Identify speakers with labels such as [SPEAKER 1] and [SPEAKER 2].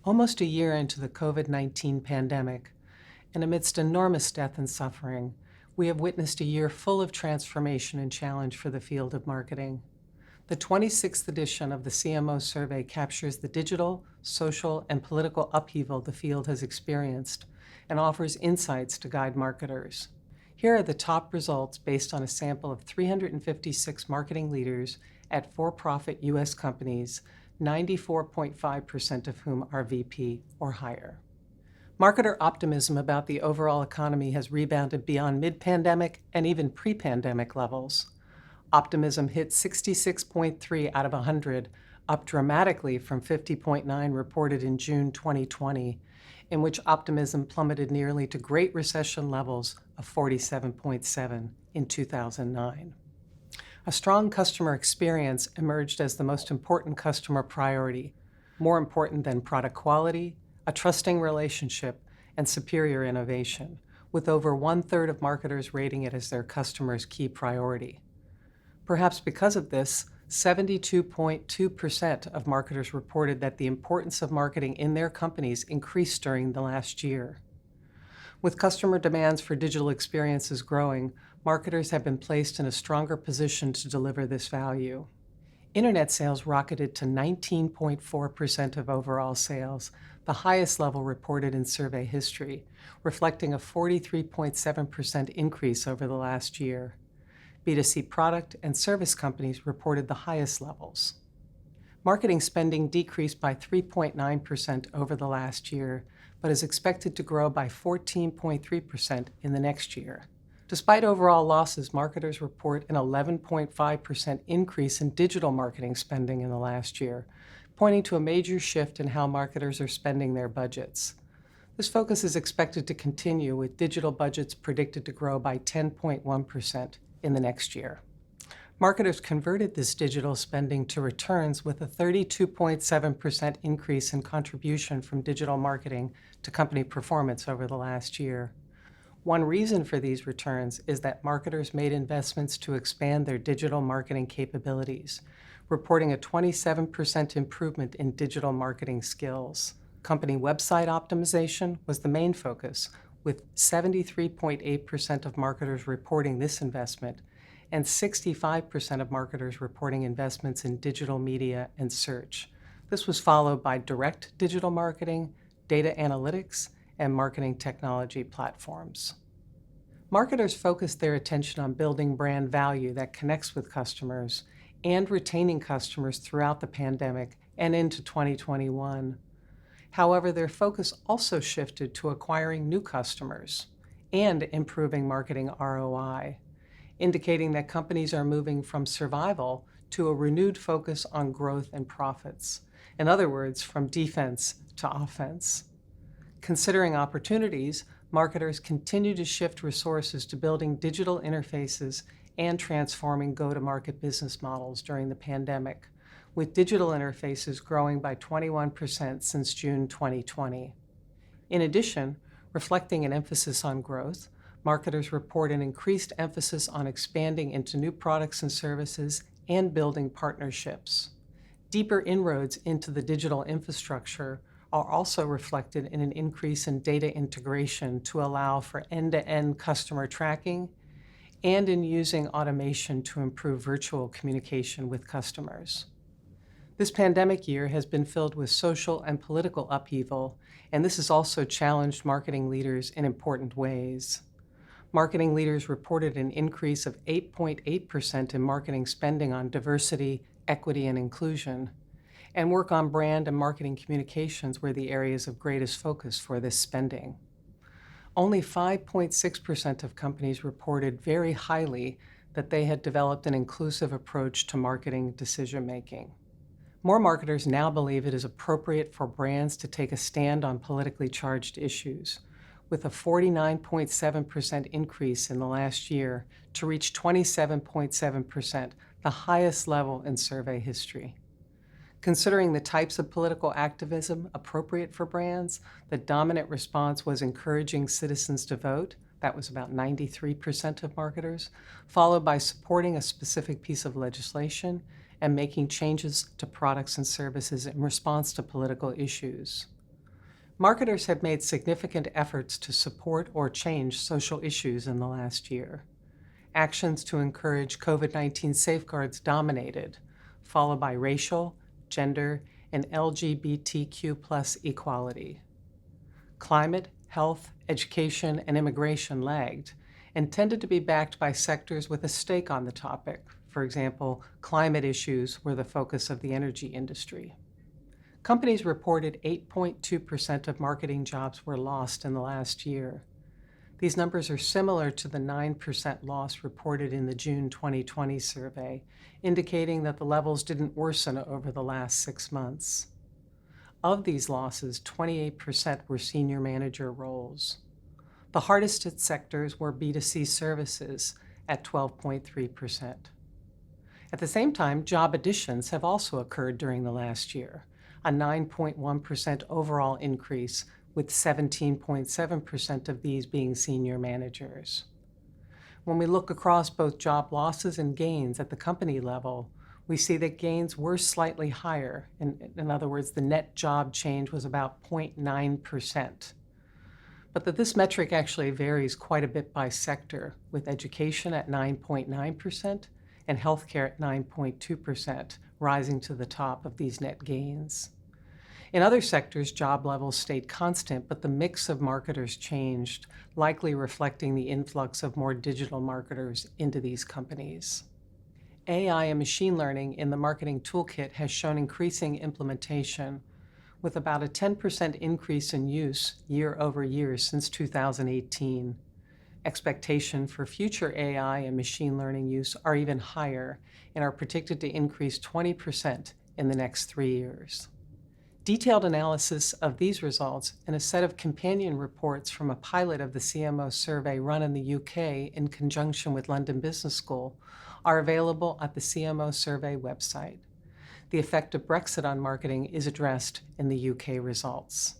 [SPEAKER 1] Almost a year into the COVID-19 pandemic, and amidst enormous death and suffering, we have witnessed a year full of transformation and challenge for the field of marketing. The 26th edition of the CMO survey captures the digital, social, and political upheaval the field has experienced and offers insights to guide marketers. Here are the top results based on a sample of 356 marketing leaders at for-profit U.S. companies, 94.5% of whom are VP or higher. Marketer optimism about the overall economy has rebounded beyond mid-pandemic and even pre-pandemic levels. Optimism hit 66.3 out of 100, up dramatically from 50.9 reported in June 2020, in which optimism plummeted nearly to Great Recession levels of 47.7 in 2009. A strong customer experience emerged as the most important customer priority, more important than product quality, a trusting relationship, and superior innovation, with over 1/3 of marketers rating it as their customer's key priority. Perhaps because of this, 72.2% of marketers reported that the importance of marketing in their companies increased during the last year. With customer demands for digital experiences growing, marketers have been placed in a stronger position to deliver this value. Internet sales rocketed to 19.4% of overall sales, the highest level reported in survey history, reflecting a 43.7% increase over the last year. B2C product and service companies reported the highest levels. Marketing spending decreased by 3.9% over the last year, but is expected to grow by 14.3% in the next year. Despite overall losses, marketers report an 11.5% increase in digital marketing spending in the last year, pointing to a major shift in how marketers are spending their budgets. This focus is expected to continue, with digital budgets predicted to grow by 10.1% in the next year. Marketers converted this digital spending to returns with a 32.7% increase in contribution from digital marketing to company performance over the last year. One reason for these returns is that marketers made investments to expand their digital marketing capabilities, reporting a 27% improvement in digital marketing skills. Company website optimization was the main focus, with 73.8% of marketers reporting this investment and 65% of marketers reporting investments in digital media and search. This was followed by direct digital marketing, data analytics, and marketing technology platforms. Marketers focused their attention on building brand value that connects with customers and retaining customers throughout the pandemic and into 2021. However, their focus also shifted to acquiring new customers and improving marketing ROI, indicating that companies are moving from survival to a renewed focus on growth and profits. In other words, from defense to offense. Considering opportunities, marketers continue to shift resources to building digital interfaces and transforming go-to-market business models during the pandemic, with digital interfaces growing by 21% since June 2020. In addition, reflecting an emphasis on growth, marketers report an increased emphasis on expanding into new products and services and building partnerships. Deeper inroads into the digital infrastructure are also reflected in an increase in data integration to allow for end-to-end customer tracking and in using automation to improve virtual communication with customers. This pandemic year has been filled with social and political upheaval, and this has also challenged marketing leaders in important ways. Marketing leaders reported an increase of 8.8% in marketing spending on diversity, equity, and inclusion, and work on brand and marketing communications were the areas of greatest focus for this spending. Only 5.6% of companies reported very highly that they had developed an inclusive approach to marketing decision-making. More marketers now believe it is appropriate for brands to take a stand on politically charged issues, with a 49.7% increase in the last year to reach 27.7%, the highest level in survey history. Considering the types of political activism appropriate for brands, the dominant response was encouraging citizens to vote. That was about 93% of marketers, followed by supporting a specific piece of legislation and making changes to products and services in response to political issues. Marketers have made significant efforts to support or change social issues in the last year. Actions to encourage COVID-19 safeguards dominated, followed by racial, gender, and LGBTQ+ equality. Climate, health, education, and immigration lagged and tended to be backed by sectors with a stake on the topic. For example, climate issues were the focus of the energy industry. Companies reported 8.2% of marketing jobs were lost in the last year. These numbers are similar to the 9% loss reported in the June 2020 survey, indicating that the levels didn't worsen over the last 6 months. Of these losses, 28% were senior manager roles. The hardest hit sectors were B2C services at 12.3%. At the same time, job additions have also occurred during the last year, a 9.1% overall increase, with 17.7% of these being senior managers. When we look across both job losses and gains at the company level, we see that gains were slightly higher. In other words, the net job change was about 0.9%. But that this metric actually varies quite a bit by sector, with education at 9.9% and healthcare at 9.2%, rising to the top of these net gains. In other sectors, job levels stayed constant, but the mix of marketers changed, likely reflecting the influx of more digital marketers into these companies. AI and machine learning in the marketing toolkit has shown increasing implementation, with about a 10% increase in use year over year since 2018. Expectation for future AI and machine learning use are even higher and are predicted to increase 20% in the next 3 years. Detailed analysis of these results and a set of companion reports from a pilot of the CMO survey run in the UK in conjunction with London Business School are available at the CMO survey website. The effect of Brexit on marketing is addressed in the UK results.